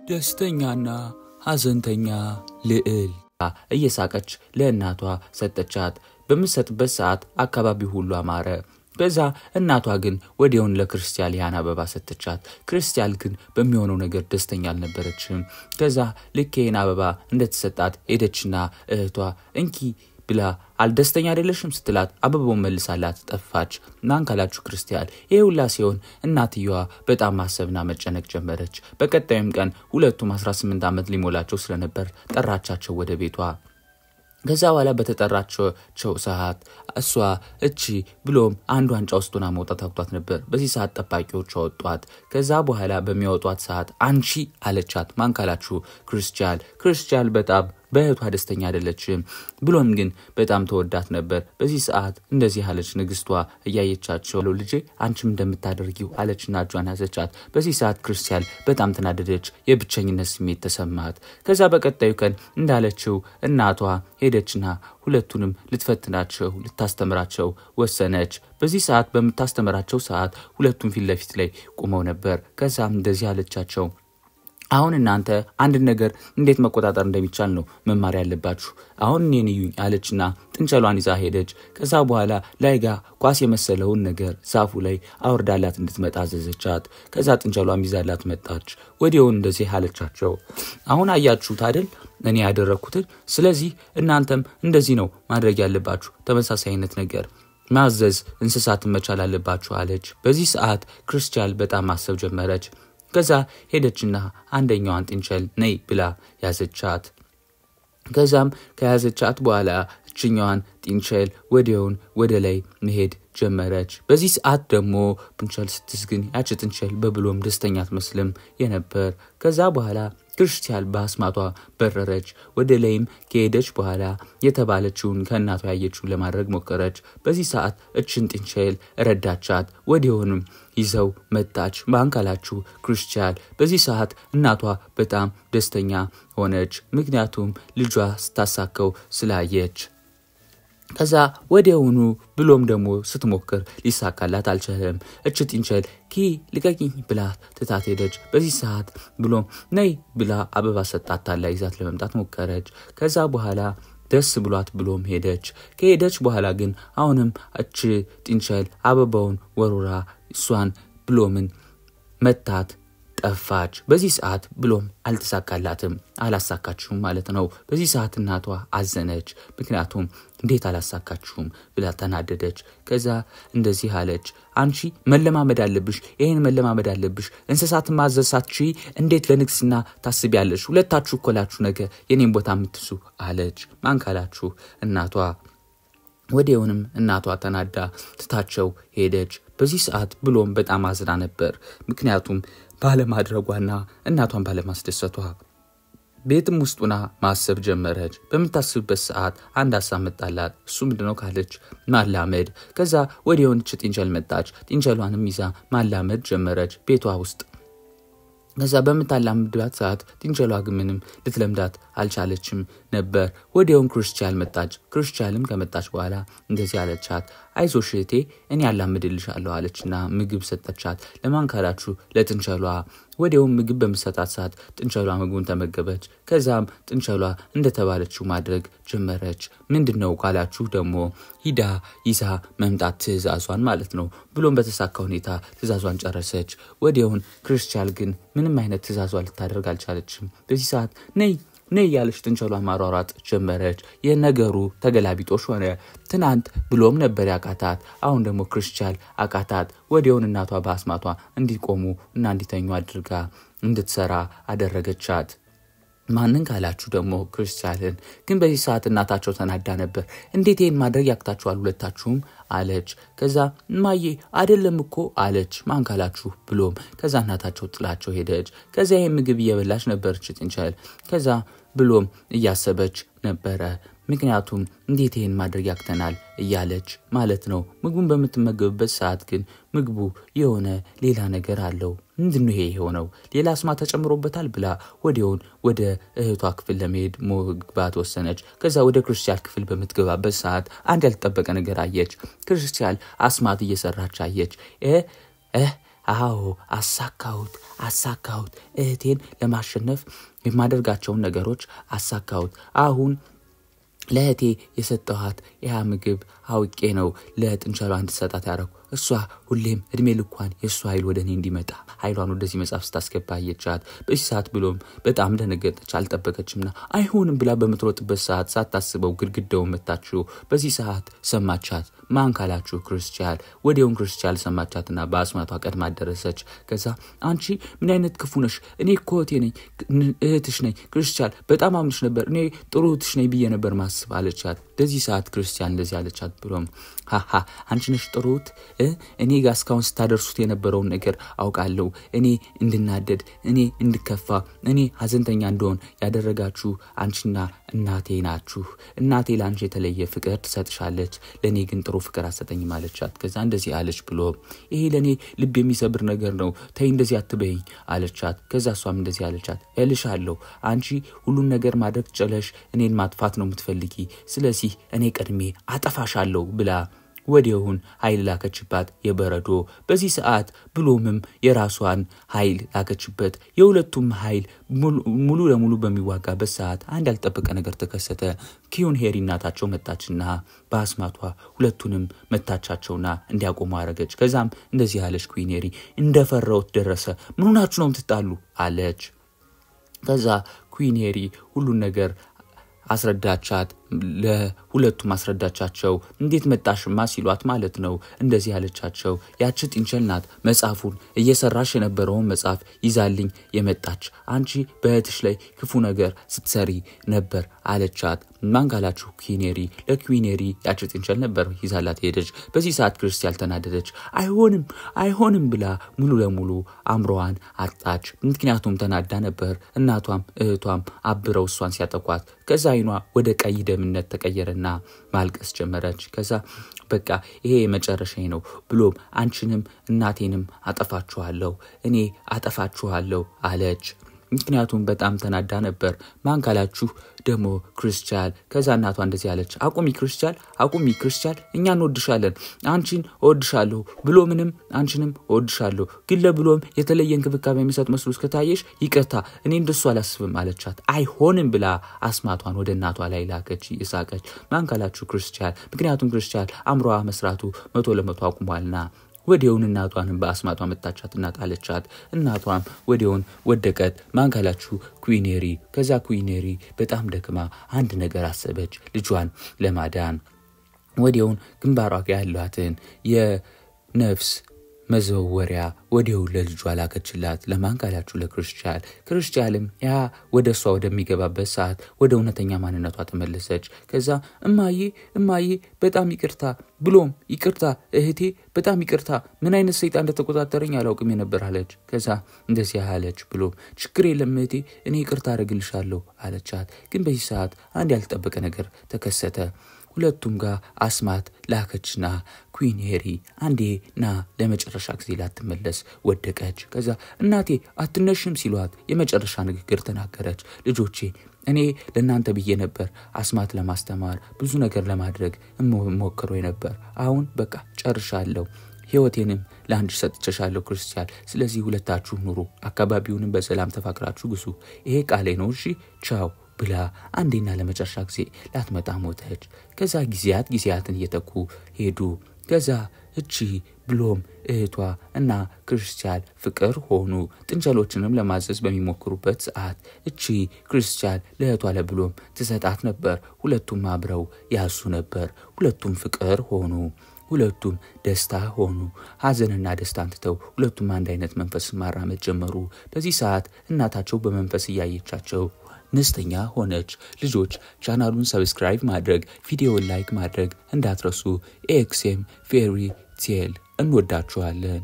ደስተኛና ሐዘንተኛ ልዕል እየሳቀች ለእናቷ ሰጠቻት። በምትሰጥበት ሰዓት አካባቢው ሁሉ አማረ። በዛ እናቷ ግን ወዲያውን ለክርስቲያን ያን አበባ ሰጠቻት። ክርስቲያን ግን በሚሆነው ነገር ደስተኛ አልነበረችም። ከዛ ልኬን አበባ እንደተሰጣት ሄደችና እህቷ እንኪ ብላ አልደስተኛ አይደለሽም ስትላት አበባውን መልሳላት ጠፋች። ናንካላችሁ ክርስቲያን ይሄውላ ሲሆን እናትየዋ በጣም ማሰብና መጨነቅ ጀመረች። በቀጣዩም ቀን ሁለቱም 18 ዓመት ሊሞላቸው ስለነበር ጠራቻቸው ወደ ቤቷ። ከዛ በኋላ በተጠራቸው ሰዓት እሷ እቺ ብሎም አንድ ዋንጫ ውስጡና መውጣት አቅቷት ነበር። በዚህ ሰዓት ጠባቂዎች አወጧት። ከዛ በኋላ በሚያወጧት ሰዓት አንቺ አለቻት። ማንካላችሁ ክርስቲያን በጣም በእህቷ ደስተኛ አይደለችም። ብሎም ግን በጣም ተወዳት ነበር። በዚህ ሰዓት እንደዚህ አለች ንግስቷ እያየቻቸው ልጄ አንቺም እንደምታደርጊው አለችና እጇን ያዘቻት። በዚህ ሰዓት ክርስቲያን በጣም ተናደደች። የብቸኝነት ስሜት ተሰማት። ከዛ በቀጣዩ ቀን እንዳለችው እናቷ ሄደችና ሁለቱንም ልትፈትናቸው ልታስተምራቸው ወሰነች። በዚህ ሰዓት በመታስተምራቸው ሰዓት ሁለቱም ፊት ለፊት ላይ ቆመው ነበር። ከዛም እንደዚህ አለቻቸው አሁን እናንተ አንድ ነገር እንዴት መቆጣጠር እንደሚቻል ነው መማር ያለባችሁ። አሁን እኔን ይዩኝ አለችና ጥንቸሏን ይዛ ሄደች። ከዛ በኋላ ላይጋ ኳስ የመሰለውን ነገር ዛፉ ላይ አወርዳላት እንድትመጣ አዘዘቻት። ከዛ ጥንቸሏም ይዛላት መጣች። ወዲያው እንደዚህ አለቻቸው አሁን አያችሁት አይደል እኔ ያደረኩት፣ ስለዚህ እናንተም እንደዚህ ነው ማድረግ ያለባችሁ። ተመሳሳይነት ነገር ማዘዝ እንስሳትን መቻል አለባችሁ አለች። በዚህ ሰዓት ክርስቲያን በጣም ማሰብ ጀመረች። ከዛ ሄደችና አንደኛዋን ጥንቸል ነይ ብላ ያዘቻት። ከዛም ከያዘቻት በኋላ እችኛዋን ጥንቸል ወዲያውን ወደ ላይ መሄድ ጀመረች። በዚህ ሰዓት ደግሞ ጥንቸል ስትስግን ያቺ ጥንቸል በብሎም ደስተኛ አትመስልም የነበር። ከዛ በኋላ ክርስቲያን በአስማቷ በረረች። ወደ ላይም ከሄደች በኋላ የተባለችውን ከእናቷ ያየችውን ለማድረግ ሞከረች። በዚህ ሰዓት እችን ጥንቸል ረዳቻት። ወዲያውንም ይዘው መጣች። ማንካላችሁ ክርስቲያን በዚህ ሰዓት እናቷ በጣም ደስተኛ ሆነች። ምክንያቱም ልጇ ስታሳከው ስላየች። ከዛ ወዲያውኑ ብሎም ደግሞ ስትሞክር ሊሳካላት አልቻለም። እቺ ጥንቸል ልቀቂኝ ብላ ትታት ሄደች። በዚህ ሰዓት ብሎም ነይ ብላ አበባ ሰጣታላ ይዛት ለመምጣት ሞከረች። ከዛ በኋላ ደስ ብሏት ብሎም ሄደች። ከሄደች በኋላ ግን አሁንም እቺ ጥንቸል አበባውን ወሩራ እሷን ብሎምን መታት ጠፋች። በዚህ ሰዓት ብሎም አልተሳካላትም፣ አላሳካችሁም ማለት ነው። በዚህ ሰዓት እናቷ አዘነች። ምክንያቱም እንዴት አላሳካችሁም ብላ ተናደደች። ከዛ እንደዚህ አለች አንቺ መለማመድ አለብሽ፣ ይሄን መለማመድ አለብሽ። እንስሳት ማዘሳትቺ እንዴት ለንግስና ታስቢያለሽ? ሁለታችሁ እኮላችሁ ነገር የኔን ቦታ ምትሱ አለች። ማንካላችሁ እናቷ። ወዲያውንም እናቷ ተናዳ ትታቸው ሄደች። በዚህ ሰዓት ብሎም በጣም አዝና ነበር። ምክንያቱም ባለማድረጓና እናቷን ባለማስደሰቷ ቤትም ውስጡና ማሰብ ጀመረች። በመታሰብበት ሰዓት አንድ ሐሳብ መጣላት። እሱ ምንድነው ካለች ማላመድ። ከዛ ወዲያውን ጥንቸል መጣች። ጥንቸሏንም ይዛ ማላመድ ጀመረች ቤቷ ውስጥ። ከዛ በመታላምድባት ሰዓት ጥንቸሏ ግን ምንም ልትለምዳት አልቻለችም ነበር። ወዲያውን ክርስቲያን መጣች። ክርስቲያንም ከመጣች በኋላ እንደዚህ አለቻት አይዞሽ እህቴ እኔ አላምድልሻለሁ አለችና ምግብ ሰጠቻት። ለማንካላችሁ ለጥንቸሏ። ወዲያውን ምግብ በመሰጣት ሰዓት ጥንቸሏ ምግቡን ተመገበች። ከዛም ጥንቸሏ እንደተባለችው ማድረግ ጀመረች። ምንድነው ካላችሁ ደግሞ ሂዳ ይዛ መምጣት ትእዛዟን ማለት ነው። ብሎም በተሳካ ሁኔታ ትእዛዟን ጨረሰች። ወዲያውን ክርስቲያን ግን ምንም አይነት ትእዛዟን ልታደርግ አልቻለችም። በዚህ ሰዓት ነይ ያለች ጥንቸሏ ማሯሯጥ ጀመረች። የነገሩ ተገላቢጦሽ ሆነ። ትናንት ብሎም ነበር ያቃታት፣ አሁን ደግሞ ክርስቲያን አቃታት። ወዲያውን እናቷ በአስማቷ እንዲቆሙ እና እንዲተኙ አድርጋ እንድትሰራ አደረገቻት። ማንን ካላችሁ ደግሞ ክርስቲያንን። ግን በዚህ ሰዓት እናታቸው ተናዳ ነበር። እንዴት ይሄን ማድረግ ያቅታችኋል ሁለታችሁም አለች። ከዛ ማዬ አይደለም እኮ አለች። ማን ካላችሁ ብሎም ከዛ እናታቸው ጥላቸው ሄደች። ከዛ ይሄ ምግብ እየበላች ነበርች ጥንቸል። ከዛ ብሎም እያሰበች ነበረ። ምክንያቱም እንዴት ይሄን ማድረግ ያቅተናል እያለች ማለት ነው። ምግቡን በምትመገብበት ሰዓት ግን ምግቡ የሆነ ሌላ ነገር አለው። ምንድነው ይሄ የሆነው? ሌላ አስማ ተጨምሮበታል ብላ ወዲያውን ወደ እህቷ ክፍል ለመሄድ መግባት ወሰነች። ከዛ ወደ ክርስቲያን ክፍል በምትገባበት ሰዓት አንድ ያልተጠበቀ ነገር አየች። ክርስቲያን አስማት እየሰራች አየች። አዎ አሳካሁት እህቴን ለማሸነፍ የማደርጋቸውን ነገሮች አሳካሁት አሁን ለእህቴ የሰጠኋት ያ ምግብ አውቄ ነው ለጥንቸሏ እንድትሰጣት ያረኩ እሷ ሁሌም እድሜ ልኳን የሷ ኃይል ወደኔ እንዲመጣ ኃይሏን ወደዚህ መጽሐፍ ስታስገባ አየቻት በዚህ ሰዓት ብሎም በጣም ደነገጠች አልጠበቀችምና አይሆንም ብላ በመትሮጥበት ሰዓት ሳታስበው ግድግዳውን መታችው በዚህ ሰዓት ሰማቻት ማን ካላችሁ ክርስቲያን ወዲያውን ክርስቲያን ሰማቻትና በአስማቷ ቀድማ ደረሰች ከዛ አንቺ ምን አይነት ክፉ ነሽ እኔ እኮ እህትሽ ነኝ ክርስቲያን በጣም አምንሽ ነበር እኔ ጥሩ እህትሽ ነኝ ብዬ ነበር ማስብ አለቻት በዚህ ሰዓት ክርስቲያን እንደዚህ አለቻት ብሎም አንቺ ነሽ ጥሩት እኔ ጋር እስካሁን ስታደርሱት የነበረውን ነገር አውቃለሁ እኔ እንድናደድ እኔ እንድከፋ እኔ ሐዘንተኛ እንደሆን ያደረጋችሁ አንቺና እናቴ ናችሁ እናቴ ላንቺ የተለየ ፍቅር ትሰጥሻለች ለኔ ግን ጥሩ ፍቅር አሰጠኝ ማለቻት ከዛ እንደዚህ አለች ብሎ ይሄ ለኔ ልብ የሚሰብር ነገር ነው ተይ እንደዚህ አትበይኝ አለቻት ከዛ እሷም እንደዚህ አለቻት እልሻለሁ አንቺ ሁሉን ነገር ማድረግ ጨለሽ እኔን ማጥፋት ነው የምትፈልጊ ስለዚህ እኔ ቀድሜ አጠፋሻለሁ ብላ ወዲያውን ኃይል ላከችባት የበረዶ በዚህ ሰዓት ብሎምም የራሷን ኃይል ላከችበት የሁለቱም ኃይል ሙሉ ለሙሉ በሚዋጋበት ሰዓት አንድ ያልተጠበቀ ነገር ተከሰተ ኪዩንሄሪ እናታቸው መጣችና በአስማቷ ሁለቱንም መታቻቸውና እንዲያቆሙ አረገች ከዛም እንደዚህ አለች ኪዩንሄሪ እንደፈራውት ደረሰ ምን ሆናችሁ ነው የምትጣሉ አለች ከዛ ኪዩንሄሪ ሁሉን ነገር አስረዳቻት ለሁለቱም አስረዳቻቸው እንዴት መጣሽማ ሲሏት ማለት ነው እንደዚህ ያለቻቸው ያቺ ጥንቸል ናት መጽሐፉን እየሰራሽ የነበረውን መጽሐፍ ይዛልኝ የመጣች አንቺ በእህትሽ ላይ ክፉ ነገር ስትሰሪ ነበር አለቻት ማን ካላችሁ ኪዩንሄሪ ለኪዩንሄሪ ያቺ ጥንቸል ነበር ይዛላት ሄደች በዚህ ሰዓት ክርስቲያን ተናደደች አይሆንም ብላ ሙሉ ለሙሉ አምሮዋን አጣች ምክንያቱም ተናዳ ነበር እናቷም እህቷም አብረው እሷን ሲያጠቋት ከዛ አይኗ ወደ ቀይ ደምነት ተቀየረና ማልቀስ ጀመረች ከዛ በቃ ይሄ የመጨረሻዬ ነው ብሎም አንቺንም እናቴንም አጠፋችኋለሁ እኔ አጠፋችኋለሁ አለች ምክንያቱም በጣም ተናዳ ነበር ማን ካላችሁ ደሞ ክርስቲያን ከዛ እናቷ እንደዚህ አለች አቁሚ ክርስቲያን እኛ እንወድሻለን አንቺን እወድሻለሁ ብሎምንም አንቺንም እወድሻለሁ ግን ለብሎም የተለየ እንክብካቤ የሚሰጥ መስሎስ ከታየሽ ይቅርታ እኔ እንደሱ አላስብም አለቻት አይሆንም ብላ አስማቷን ወደ እናቷ ላይ ላከች ይሳቀች ማን ካላችሁ ክርስቲያን ምክንያቱም ክርስቲያን አምሮዋ መስራቱ 100% አቁሟልና ወዲያውን እናቷን በአስማቷ መታቻትና ጣለቻት እናቷም ወዲያውን ወደቀት ማን ካላችሁ ኪዩንሄሪ ከዛ ኪዩንሄሪ በጣም ደክማ አንድ ነገር አሰበች ልጇን ለማዳን ወዲያውን ግንባሯ ጋር ያሏትን የነፍስ መዘወሪያ ወዲያው ለልጇ ላከችላት ለማን ካላችሁ ለክርስቲያንም ያ ወደሷ ወደሚገባበት ሰዓት ወደ እውነተኛ ማንነቷ ተመለሰች ከዛ እማዬ በጣም ይቅርታ ብሎም ይቅርታ እህቴ በጣም ይቅርታ ምን አይነት ሰይጣን እንደተቆጣጠረኝ አላውቅም ነበር አለች ከዛ እንደዚህ አለች ብሎም ችግር የለም እህቴ እኔ ይቅርታ አረግልሻለሁ አለቻት ግን በዚህ ሰዓት አንድ ያልተጠበቀ ነገር ተከሰተ ሁለቱም ጋር አስማት ላከችና ኪዩንሄሪ አንዴና ለመጨረሻ ጊዜ ላትመለስ ወደቀች ከዛ እናቴ አትነሽም ሲሏት የመጨረሻ ንግግር ተናገረች ልጆቼ እኔ ለእናንተ ብዬ ነበር አስማት ለማስተማር ብዙ ነገር ለማድረግ ሞክሮ ነበር አሁን በቃ ጨርሻለሁ ህይወቴንም ለአንቺ ሰጥቼሻለሁ ክርስቲያን ስለዚህ ሁለታችሁ ኑሩ አካባቢውንም በሰላም ተፋቅራችሁ ግዙ ይሄ ቃሌ ነው እሺ ቻው ብላ አንዴና ለመጨረሻ ጊዜ ላትመጣ ሞተች ከዛ ጊዜያትን እየተኩ ሄዱ ከዛ እቺ ብሎም እህቷ እና ክርስቲያን ፍቅር ሆኑ ጥንቸሎችንም ለማዘዝ በሚሞክሩበት ሰዓት እቺ ክርስቲያን ለእህቷ ለብሎም ትሰጣት ነበር ሁለቱም አብረው ያሱ ነበር ሁለቱም ፍቅር ሆኑ ሁለቱም ደስታ ሆኑ ሐዘንና ደስታን ትተው ሁለቱም አንድ አይነት መንፈስ ማራመድ ጀመሩ በዚህ ሰዓት እናታቸው በመንፈስ ያያቻቸው ንስተኛ ሆነች ልጆች ቻናሉን ሰብስክራይብ ማድረግ ቪዲዮውን ላይክ ማድረግ እንዳትረሱ ኤክስኤም ፌሪ ቴል እንወዳችኋለን